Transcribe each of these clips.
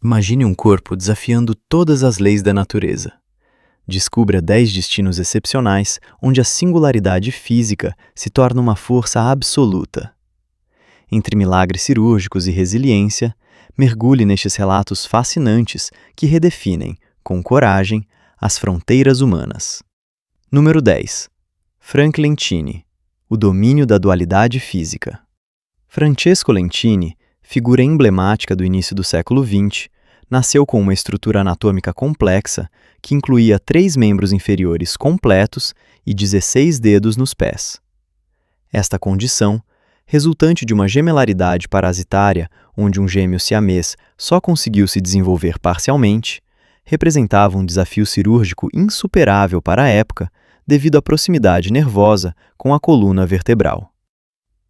Imagine um corpo desafiando todas as leis da natureza. Descubra 10 destinos excepcionais onde a singularidade física se torna uma força absoluta. Entre milagres cirúrgicos e resiliência, mergulhe nestes relatos fascinantes que redefinem, com coragem, as fronteiras humanas. Número 10. Frank Lentini, o domínio da dualidade física. Francesco Lentini, figura emblemática do início do século XX, nasceu com uma estrutura anatômica complexa que incluía 3 membros inferiores completos e 16 dedos nos pés. Esta condição, resultante de uma gemelaridade parasitária onde um gêmeo siamês só conseguiu se desenvolver parcialmente, representava um desafio cirúrgico insuperável para a época devido à proximidade nervosa com a coluna vertebral.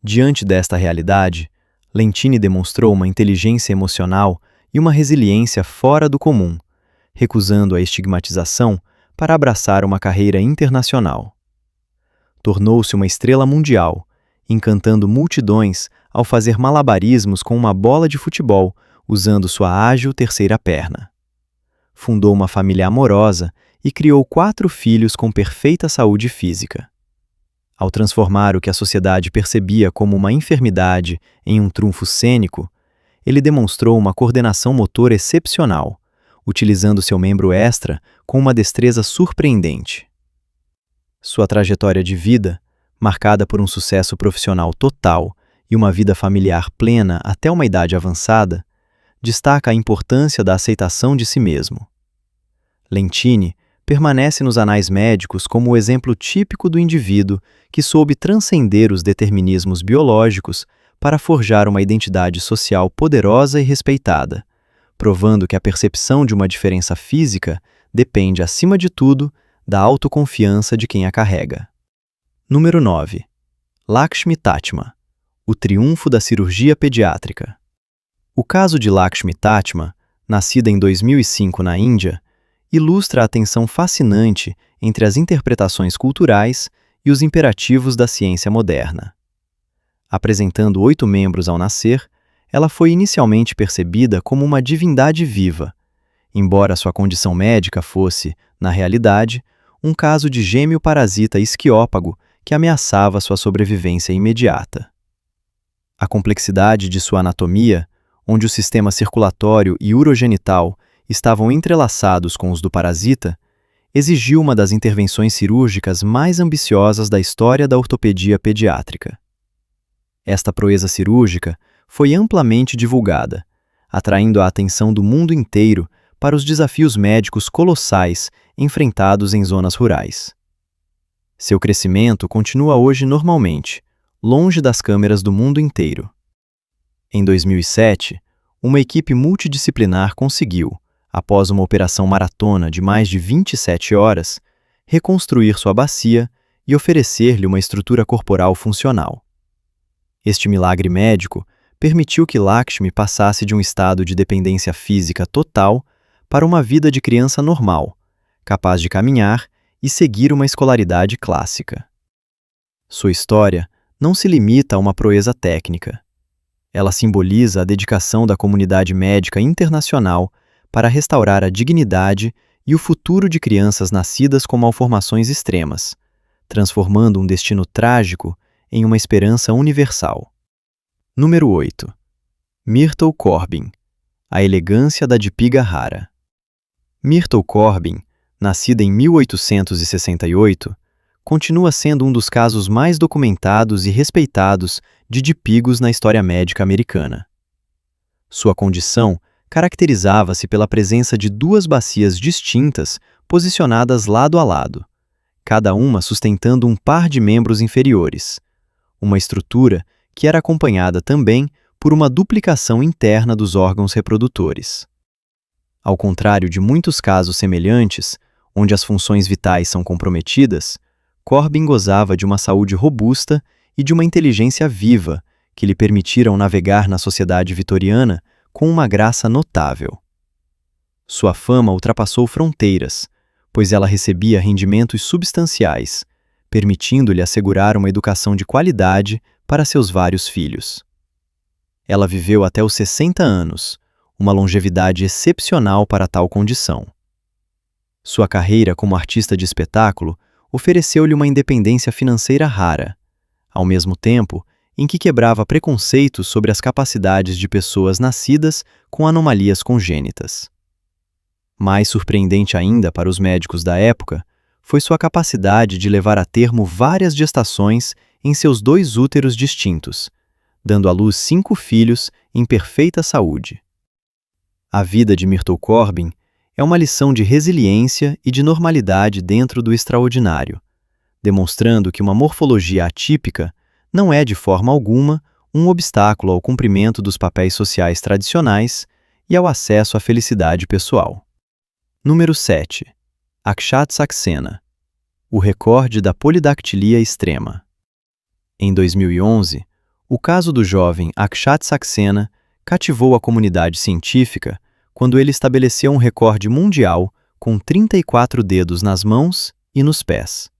Diante desta realidade, Lentini demonstrou uma inteligência emocional e uma resiliência fora do comum, recusando a estigmatização para abraçar uma carreira internacional. Tornou-se uma estrela mundial, encantando multidões ao fazer malabarismos com uma bola de futebol usando sua ágil terceira perna. Fundou uma família amorosa e criou 4 filhos com perfeita saúde física. Ao transformar o que a sociedade percebia como uma enfermidade em um trunfo cênico, ele demonstrou uma coordenação motora excepcional, utilizando seu membro extra com uma destreza surpreendente. Sua trajetória de vida, marcada por um sucesso profissional total e uma vida familiar plena até uma idade avançada, destaca a importância da aceitação de si mesmo. Lentini permanece nos anais médicos como o exemplo típico do indivíduo que soube transcender os determinismos biológicos para forjar uma identidade social poderosa e respeitada, provando que a percepção de uma diferença física depende, acima de tudo, da autoconfiança de quem a carrega. Número 9. Lakshmi Tatma, o triunfo da cirurgia pediátrica. O caso de Lakshmi Tatma, nascida em 2005 na Índia, ilustra a tensão fascinante entre as interpretações culturais e os imperativos da ciência moderna. Apresentando 8 membros ao nascer, ela foi inicialmente percebida como uma divindade viva, embora sua condição médica fosse, na realidade, um caso de gêmeo parasita isquiópago que ameaçava sua sobrevivência imediata. A complexidade de sua anatomia, onde o sistema circulatório e urogenital estavam entrelaçados com os do parasita, exigiu uma das intervenções cirúrgicas mais ambiciosas da história da ortopedia pediátrica. Esta proeza cirúrgica foi amplamente divulgada, atraindo a atenção do mundo inteiro para os desafios médicos colossais enfrentados em zonas rurais. Seu crescimento continua hoje normalmente, longe das câmeras do mundo inteiro. Em 2007, uma equipe multidisciplinar conseguiu, após uma operação maratona de mais de 27 horas, reconstruir sua bacia e oferecer-lhe uma estrutura corporal funcional. Este milagre médico permitiu que Lakshmi passasse de um estado de dependência física total para uma vida de criança normal, capaz de caminhar e seguir uma escolaridade clássica. Sua história não se limita a uma proeza técnica. Ela simboliza a dedicação da comunidade médica internacional para restaurar a dignidade e o futuro de crianças nascidas com malformações extremas, transformando um destino trágico em uma esperança universal. Número 8. Myrtle Corbin, a elegância da Deepika rara. Myrtle Corbin, nascida em 1868, continua sendo um dos casos mais documentados e respeitados de dipigos na história médica americana. Sua condição caracterizava-se pela presença de 2 bacias distintas posicionadas lado a lado, cada uma sustentando um par de membros inferiores, uma estrutura que era acompanhada também por uma duplicação interna dos órgãos reprodutores. Ao contrário de muitos casos semelhantes, onde as funções vitais são comprometidas, Corbin gozava de uma saúde robusta e de uma inteligência viva que lhe permitiram navegar na sociedade vitoriana com uma graça notável. Sua fama ultrapassou fronteiras, pois ela recebia rendimentos substanciais, permitindo-lhe assegurar uma educação de qualidade para seus vários filhos. Ela viveu até os 60 anos, uma longevidade excepcional para tal condição. Sua carreira como artista de espetáculo ofereceu-lhe uma independência financeira rara, ao mesmo tempo em que quebrava preconceitos sobre as capacidades de pessoas nascidas com anomalias congênitas. Mais surpreendente ainda para os médicos da época foi sua capacidade de levar a termo várias gestações em seus 2 úteros distintos, dando à luz 5 filhos em perfeita saúde. A vida de Myrtle Corbin é uma lição de resiliência e de normalidade dentro do extraordinário, demonstrando que uma morfologia atípica não é de forma alguma um obstáculo ao cumprimento dos papéis sociais tradicionais e ao acesso à felicidade pessoal. Número 7. Akshat Saxena, o recorde da polidactilia extrema. Em 2011, o caso do jovem Akshat Saxena cativou a comunidade científica quando ele estabeleceu um recorde mundial com 34 dedos nas mãos e nos pés.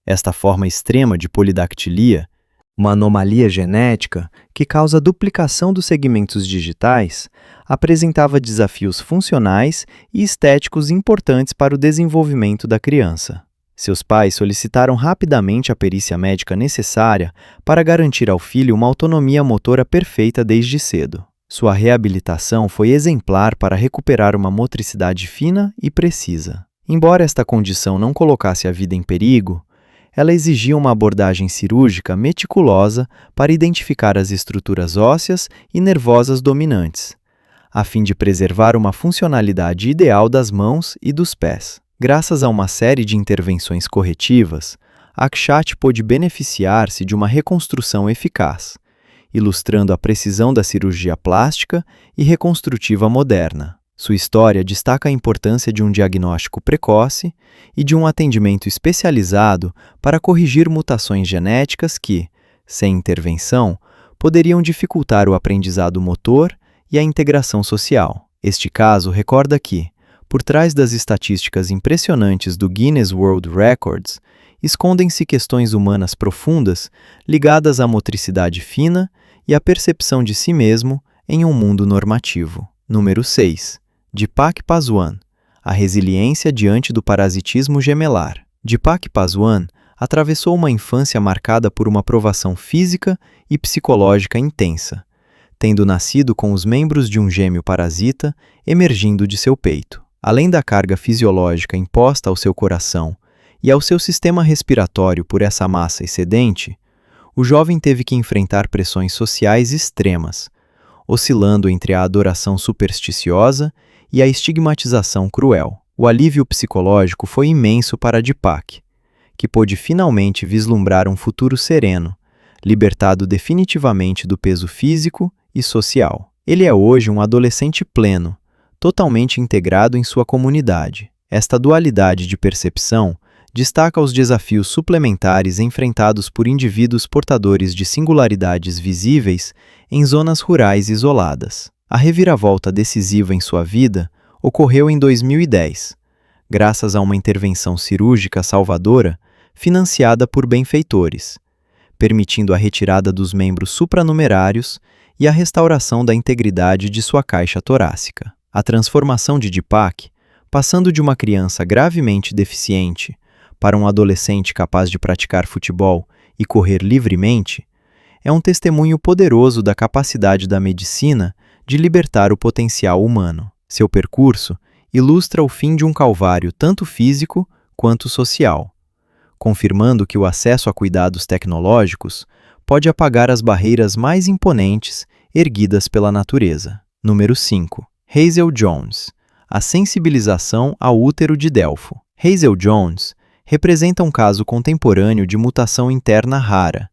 Esta forma extrema de polidactilia, uma anomalia genética que causa duplicação dos segmentos digitais, apresentava desafios funcionais e estéticos importantes para o desenvolvimento da criança. Seus pais solicitaram rapidamente a perícia médica necessária para garantir ao filho uma autonomia motora perfeita desde cedo. Sua reabilitação foi exemplar para recuperar uma motricidade fina e precisa. Embora esta condição não colocasse a vida em perigo, ela exigia uma abordagem cirúrgica meticulosa para identificar as estruturas ósseas e nervosas dominantes, a fim de preservar uma funcionalidade ideal das mãos e dos pés. Graças a uma série de intervenções corretivas, Akshat pôde beneficiar-se de uma reconstrução eficaz, ilustrando a precisão da cirurgia plástica e reconstrutiva moderna. Sua história destaca a importância de um diagnóstico precoce e de um atendimento especializado para corrigir mutações genéticas que, sem intervenção, poderiam dificultar o aprendizado motor e a integração social. Este caso recorda que, por trás das estatísticas impressionantes do Guinness World Records, escondem-se questões humanas profundas ligadas à motricidade fina e à percepção de si mesmo em um mundo normativo. Número 6. Deepak Paswan, a resiliência diante do parasitismo gemelar. Deepak Paswan atravessou uma infância marcada por uma provação física e psicológica intensa, tendo nascido com os membros de um gêmeo parasita emergindo de seu peito. Além da carga fisiológica imposta ao seu coração e ao seu sistema respiratório por essa massa excedente, o jovem teve que enfrentar pressões sociais extremas, oscilando entre a adoração supersticiosa e a estigmatização cruel. O alívio psicológico foi imenso para Deepak, que pôde finalmente vislumbrar um futuro sereno, libertado definitivamente do peso físico e social. Ele é hoje um adolescente pleno, totalmente integrado em sua comunidade. Esta dualidade de percepção destaca os desafios suplementares enfrentados por indivíduos portadores de singularidades visíveis em zonas rurais isoladas. A reviravolta decisiva em sua vida ocorreu em 2010, graças a uma intervenção cirúrgica salvadora financiada por benfeitores, permitindo a retirada dos membros supranumerários e a restauração da integridade de sua caixa torácica. A transformação de Deepak, passando de uma criança gravemente deficiente para um adolescente capaz de praticar futebol e correr livremente, é um testemunho poderoso da capacidade da medicina de libertar o potencial humano. Seu percurso ilustra o fim de um calvário tanto físico quanto social, confirmando que o acesso a cuidados tecnológicos pode apagar as barreiras mais imponentes erguidas pela natureza. Número 5. Hazel Jones, a sensibilização ao útero de Delfo. Hazel Jones representa um caso contemporâneo de mutação interna rara,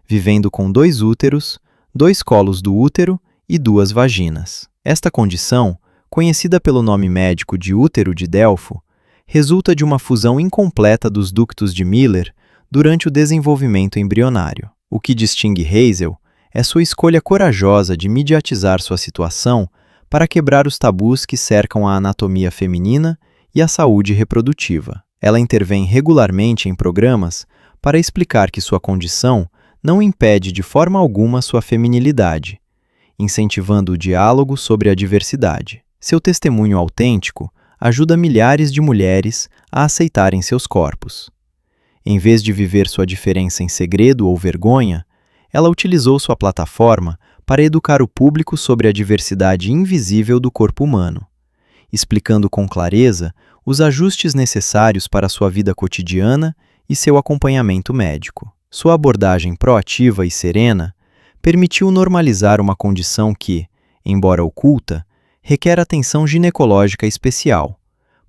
vivendo com 2 úteros, 2 colos do útero e 2 vaginas. Esta condição, conhecida pelo nome médico de útero de Delfo, resulta de uma fusão incompleta dos ductos de Miller durante o desenvolvimento embrionário. O que distingue Hazel é sua escolha corajosa de mediatizar sua situação para quebrar os tabus que cercam a anatomia feminina e a saúde reprodutiva. Ela intervém regularmente em programas para explicar que sua condição não impede de forma alguma sua feminilidade, incentivando o diálogo sobre a diversidade. Seu testemunho autêntico ajuda milhares de mulheres a aceitarem seus corpos. Em vez de viver sua diferença em segredo ou vergonha, ela utilizou sua plataforma para educar o público sobre a diversidade invisível do corpo humano, explicando com clareza os ajustes necessários para sua vida cotidiana e seu acompanhamento médico. Sua abordagem proativa e serena permitiu normalizar uma condição que, embora oculta, requer atenção ginecológica especial,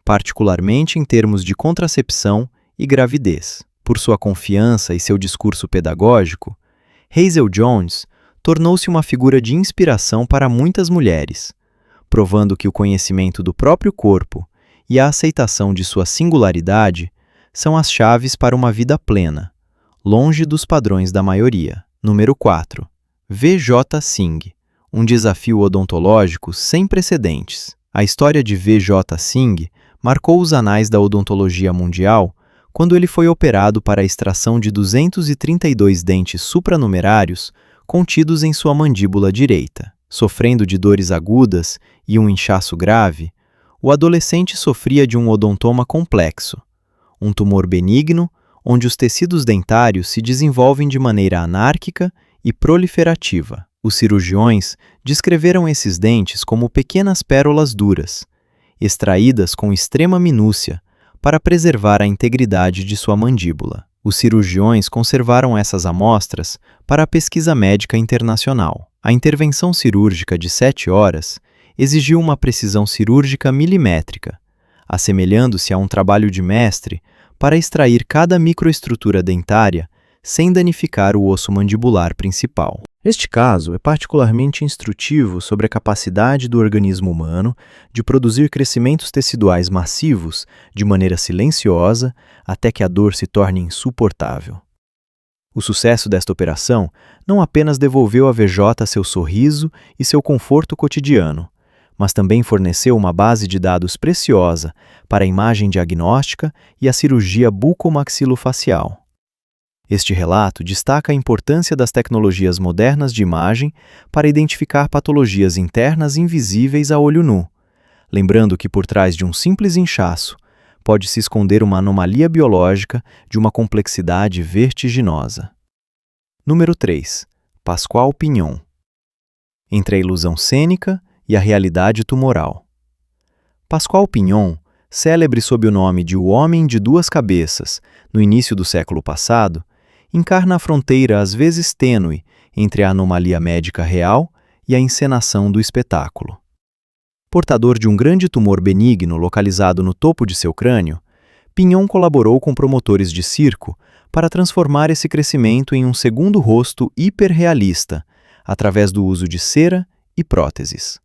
particularmente em termos de contracepção e gravidez. Por sua confiança e seu discurso pedagógico, Hazel Jones tornou-se uma figura de inspiração para muitas mulheres, provando que o conhecimento do próprio corpo e a aceitação de sua singularidade são as chaves para uma vida plena, longe dos padrões da maioria. Número 4. V.J. Singh, um desafio odontológico sem precedentes. A história de V.J. Singh marcou os anais da odontologia mundial quando ele foi operado para a extração de 232 dentes supranumerários contidos em sua mandíbula direita. Sofrendo de dores agudas e um inchaço grave, o adolescente sofria de um odontoma complexo, um tumor benigno onde os tecidos dentários se desenvolvem de maneira anárquica e proliferativa. Os cirurgiões descreveram esses dentes como pequenas pérolas duras, extraídas com extrema minúcia para preservar a integridade de sua mandíbula. Os cirurgiões conservaram essas amostras para a pesquisa médica internacional. A intervenção cirúrgica de 7 horas exigiu uma precisão cirúrgica milimétrica, assemelhando-se a um trabalho de mestre para extrair cada microestrutura dentária sem danificar o osso mandibular principal. Este caso é particularmente instrutivo sobre a capacidade do organismo humano de produzir crescimentos teciduais massivos de maneira silenciosa até que a dor se torne insuportável. O sucesso desta operação não apenas devolveu a VJ seu sorriso e seu conforto cotidiano, mas também forneceu uma base de dados preciosa para a imagem diagnóstica e a cirurgia bucomaxilofacial. Este relato destaca a importância das tecnologias modernas de imagem para identificar patologias internas invisíveis a olho nu, lembrando que por trás de um simples inchaço pode se esconder uma anomalia biológica de uma complexidade vertiginosa. Número 3. Pascual Pignon. Entre a ilusão cênica e a realidade tumoral. Pascual Pignon, célebre sob o nome de O Homem de Duas Cabeças, no início do século passado, encarna a fronteira às vezes tênue entre a anomalia médica real e a encenação do espetáculo. Portador de um grande tumor benigno localizado no topo de seu crânio, Pignon colaborou com promotores de circo para transformar esse crescimento em um segundo rosto hiperrealista, através do uso de cera e próteses.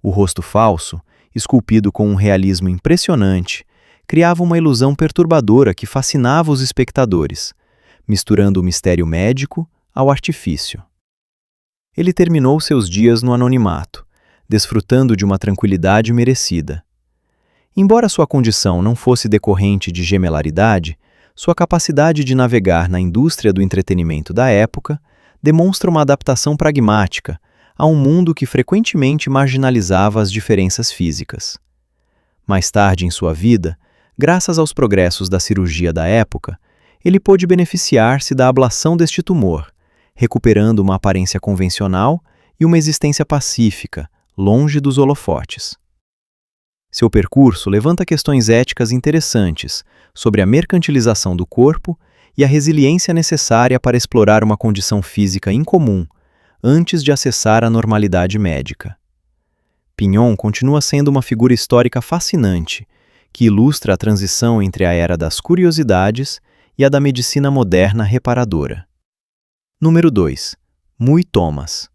O rosto falso, esculpido com um realismo impressionante, criava uma ilusão perturbadora que fascinava os espectadores, misturando o mistério médico ao artifício. Ele terminou seus dias no anonimato, desfrutando de uma tranquilidade merecida. Embora sua condição não fosse decorrente de gemelaridade, sua capacidade de navegar na indústria do entretenimento da época demonstra uma adaptação pragmática a um mundo que frequentemente marginalizava as diferenças físicas. Mais tarde em sua vida, graças aos progressos da cirurgia da época, ele pôde beneficiar-se da ablação deste tumor, recuperando uma aparência convencional e uma existência pacífica, longe dos holofotes. Seu percurso levanta questões éticas interessantes sobre a mercantilização do corpo e a resiliência necessária para explorar uma condição física incomum antes de acessar a normalidade médica. Pignon continua sendo uma figura histórica fascinante, que ilustra a transição entre a era das curiosidades e a da medicina moderna reparadora. Número 2. Muy Thomas.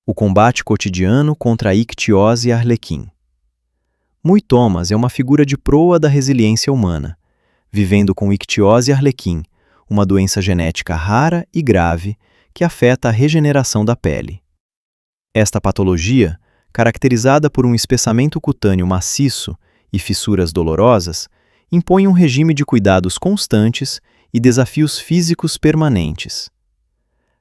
O combate cotidiano contra a ictiose Arlequim. Muy Thomas é uma figura de proa da resiliência humana, vivendo com ictiose Arlequim, uma doença genética rara e grave que afeta a regeneração da pele. Esta patologia, caracterizada por um espessamento cutâneo maciço e fissuras dolorosas, impõe um regime de cuidados constantes e desafios físicos permanentes.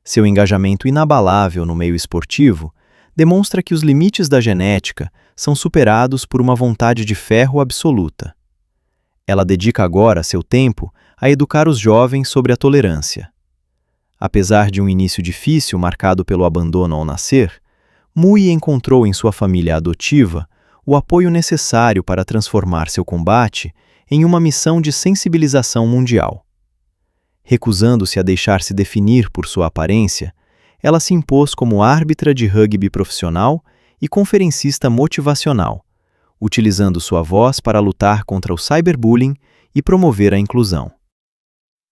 Seu engajamento inabalável no meio esportivo demonstra que os limites da genética são superados por uma vontade de ferro absoluta. Ela dedica agora seu tempo a educar os jovens sobre a tolerância. Apesar de um início difícil marcado pelo abandono ao nascer, Mui encontrou em sua família adotiva o apoio necessário para transformar seu combate em uma missão de sensibilização mundial. Recusando-se a deixar-se definir por sua aparência, ela se impôs como árbitra de rugby profissional e conferencista motivacional, utilizando sua voz para lutar contra o cyberbullying e promover a inclusão.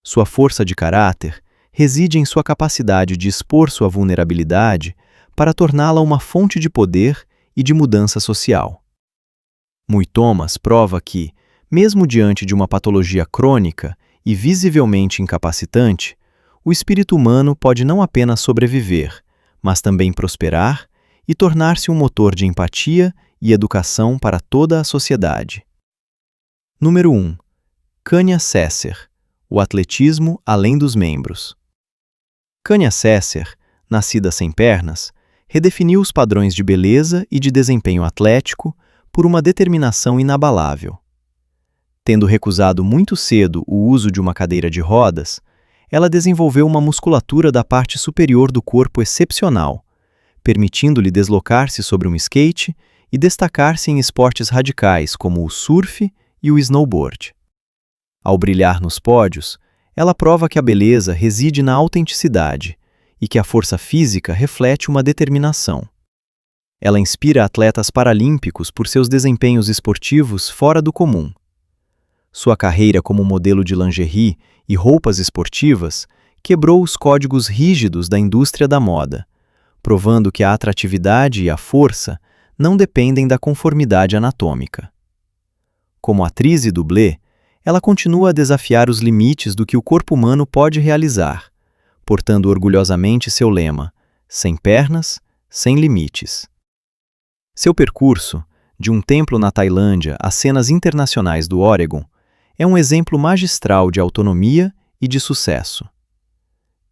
Sua força de caráter reside em sua capacidade de expor sua vulnerabilidade para torná-la uma fonte de poder e de mudança social. Mui Thomas prova que, mesmo diante de uma patologia crônica e visivelmente incapacitante, o espírito humano pode não apenas sobreviver, mas também prosperar e tornar-se um motor de empatia e educação para toda a sociedade. Número 1. Kanya Sesser, o atletismo além dos membros. Kanya Sesser, nascida sem pernas, redefiniu os padrões de beleza e de desempenho atlético por uma determinação inabalável. Tendo recusado muito cedo o uso de uma cadeira de rodas, ela desenvolveu uma musculatura da parte superior do corpo excepcional, permitindo-lhe deslocar-se sobre um skate e destacar-se em esportes radicais como o surf e o snowboard. Ao brilhar nos pódios, ela prova que a beleza reside na autenticidade e que a força física reflete uma determinação. Ela inspira atletas paralímpicos por seus desempenhos esportivos fora do comum. Sua carreira como modelo de lingerie e roupas esportivas quebrou os códigos rígidos da indústria da moda, provando que a atratividade e a força não dependem da conformidade anatômica. Como atriz e dublê, ela continua a desafiar os limites do que o corpo humano pode realizar, portando orgulhosamente seu lema: sem pernas, sem limites. Seu percurso, de um templo na Tailândia às cenas internacionais do Oregon, é um exemplo magistral de autonomia e de sucesso.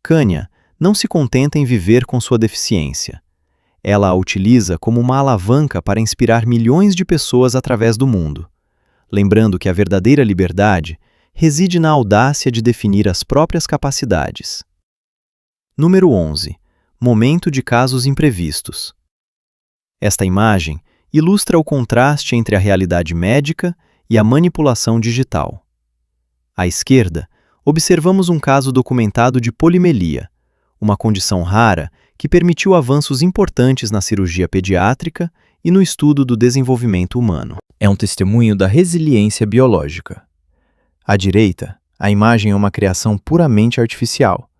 Kanya não se contenta em viver com sua deficiência. Ela a utiliza como uma alavanca para inspirar milhões de pessoas através do mundo, lembrando que a verdadeira liberdade reside na audácia de definir as próprias capacidades. Número 11. Momento de casos imprevistos. Esta imagem ilustra o contraste entre a realidade médica e a manipulação digital. À esquerda, observamos um caso documentado de polimelia, uma condição rara que permitiu avanços importantes na cirurgia pediátrica e no estudo do desenvolvimento humano. É um testemunho da resiliência biológica. À direita, a imagem é uma criação puramente artificial,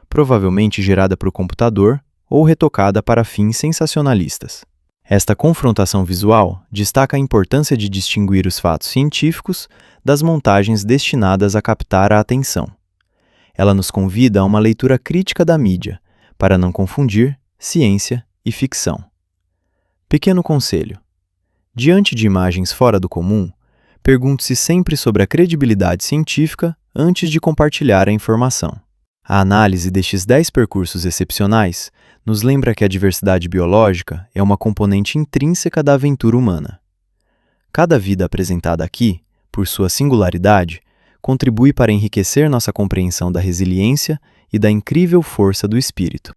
provavelmente gerada por computador ou retocada para fins sensacionalistas. Esta confrontação visual destaca a importância de distinguir os fatos científicos das montagens destinadas a captar a atenção. Ela nos convida a uma leitura crítica da mídia, para não confundir ciência e ficção. Pequeno conselho: diante de imagens fora do comum, pergunte-se sempre sobre a credibilidade científica antes de compartilhar a informação. A análise destes 10 percursos excepcionais nos lembra que a diversidade biológica é uma componente intrínseca da aventura humana. Cada vida apresentada aqui, por sua singularidade, contribui para enriquecer nossa compreensão da resiliência e da incrível força do espírito.